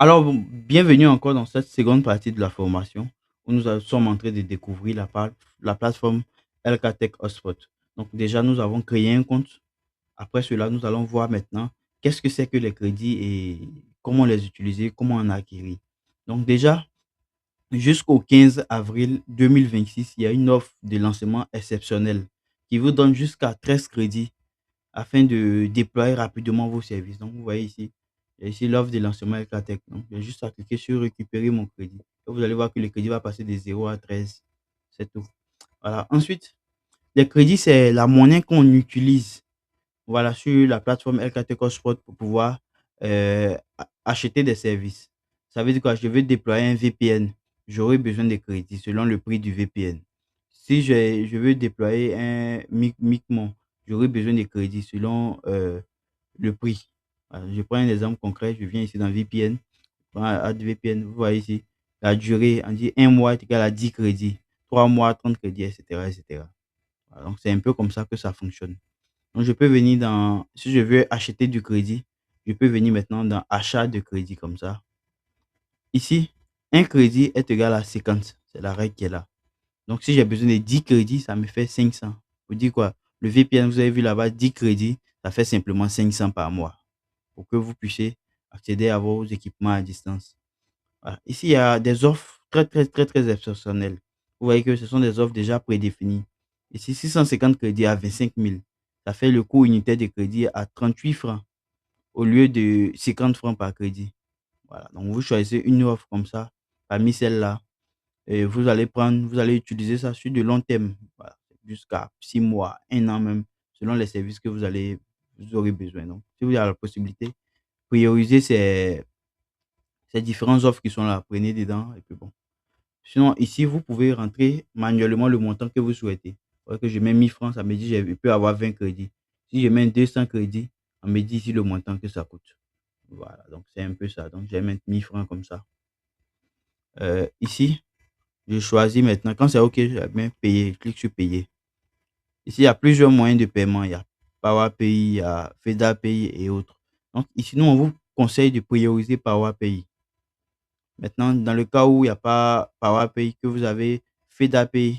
Alors, bienvenue encore dans cette seconde partie de la formation où sommes en train de découvrir la plateforme LKTech Hotspot. Donc, déjà, nous avons créé un compte. Après cela, nous allons voir maintenant qu'est-ce que c'est que les crédits et comment les utiliser, comment en acquérir. Donc, déjà, jusqu'au 15 avril 2026, il y a une offre de lancement exceptionnelle qui vous donne jusqu'à 13 crédits afin de déployer rapidement vos services. Donc, vous voyez ici, il y a ici l'offre de lancement avec la tech. Donc, il y a juste à cliquer sur récupérer mon crédit. Et vous allez voir que le crédit va passer de 0 à 13. C'est tout. Voilà. Ensuite, les crédits, c'est la monnaie qu'on utilise, voilà, sur la plateforme LKT Sport pour pouvoir acheter des services. Ça veut dire quoi? Je veux déployer un VPN. J'aurai besoin de crédits selon le prix du VPN. Si je veux déployer un Micmon, j'aurai besoin de crédits selon le prix. Voilà, je prends un exemple concret. Je viens ici dans VPN. Je prends Add VPN. Vous voyez ici, la durée, on dit un mois est égal à 10 crédits, 3 mois, 30 crédits, etc. etc. Voilà, donc, c'est un peu comme ça que ça fonctionne. Donc, je peux venir dans, si je veux acheter du crédit, je peux venir maintenant dans achat de crédit comme ça. Ici, un crédit est égal à 50. C'est la règle qui est là. Donc, si j'ai besoin de 10 crédits, ça me fait 500. Vous dites quoi? Le VPN, vous avez vu là-bas, 10 crédits, ça fait simplement 500 par mois pour que vous puissiez accéder à vos équipements à distance. Voilà. Ici, il y a des offres très, très, très, très exceptionnelles. Vous voyez que ce sont des offres déjà prédéfinies. Ici, 650 crédits à 25 000. Ça fait le coût unitaire de crédit à 38 francs au lieu de 50 francs par crédit. Voilà. Donc, vous choisissez une offre comme ça, parmi celles-là, et vous allez utiliser ça sur de long terme, voilà, jusqu'à 6 mois, un an même, selon les services que vous aurez besoin. Donc, si vous avez la possibilité, priorisez ces différentes offres qui sont là, prenez dedans, et puis bon. Sinon, ici, vous pouvez rentrer manuellement le montant que vous souhaitez. Voilà que je mets 1000 francs, ça me dit je peux avoir 20 crédits. Si je mets 200 crédits, on me dit ici le montant que ça coûte. Voilà, donc c'est un peu ça. Donc, je vais mettre 1000 francs comme ça. Ici, je choisis maintenant. Quand c'est OK, je vais bien payer. Je clique sur payer. Ici, il y a plusieurs moyens de paiement. Il y a PowerPay, il y a FedaPay et autres. Donc, ici, nous, on vous conseille de prioriser PowerPay. Maintenant, dans le cas où il n'y a pas PowerPay, que vous avez FedaPay,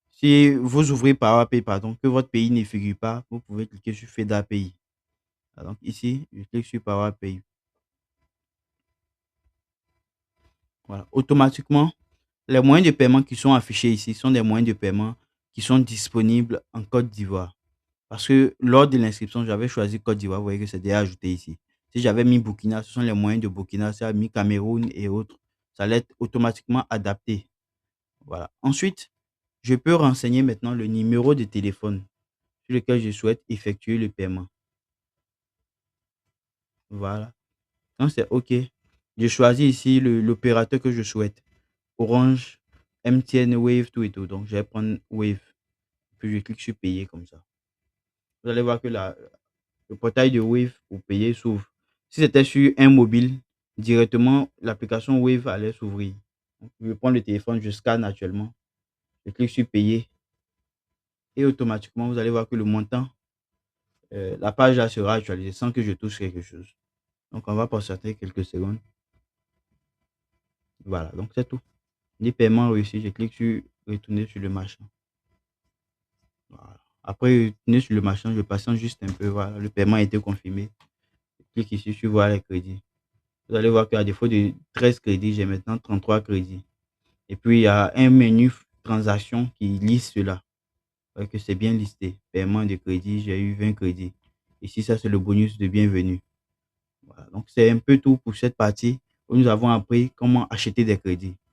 si vous ouvrez PowerPay, pardon, que votre pays ne figure pas, vous pouvez cliquer sur FedaPay. Donc, ici, je clique sur PowerPay. Voilà. Automatiquement, les moyens de paiement qui sont affichés ici sont des moyens de paiement qui sont disponibles en Côte d'Ivoire. Parce que lors de l'inscription, j'avais choisi Côte d'Ivoire, vous voyez que c'est déjà ajouté ici. Si j'avais mis Burkina, ce sont les moyens de Burkina, si j'avais mis Cameroun et autres, ça allait être automatiquement adapté. Voilà. Ensuite, je peux renseigner maintenant le numéro de téléphone sur lequel je souhaite effectuer le paiement. Voilà. Quand c'est OK, je choisis ici l'opérateur que je souhaite. Orange, MTN, Wave, tout et tout. Donc, je vais prendre Wave. Puis, je clique sur payer comme ça. Vous allez voir que le portail de Wave pour payer s'ouvre. Si c'était sur un mobile, directement, l'application Wave allait s'ouvrir. Donc, je prends le téléphone, je scanne actuellement. Je clique sur payer et automatiquement, vous allez voir que le montant, la page là sera actualisée sans que je touche quelque chose. Donc, on va patienter quelques secondes. Voilà, donc c'est tout. Les paiements réussis, je clique sur retourner sur le machin. Voilà. Après, retourner sur le machin, je patiente juste un peu. Voilà, le paiement a été confirmé. Je clique ici sur voir les crédits. Vous allez voir qu'à défaut de 13 crédits, j'ai maintenant 33 crédits. Et puis, il y a un menu transaction qui liste cela. Vous voyez que c'est bien listé. Paiement de crédit, j'ai eu 20 crédits. Ici, ça, c'est le bonus de bienvenue. Voilà. Donc, c'est un peu tout pour cette partie où nous avons appris comment acheter des crédits.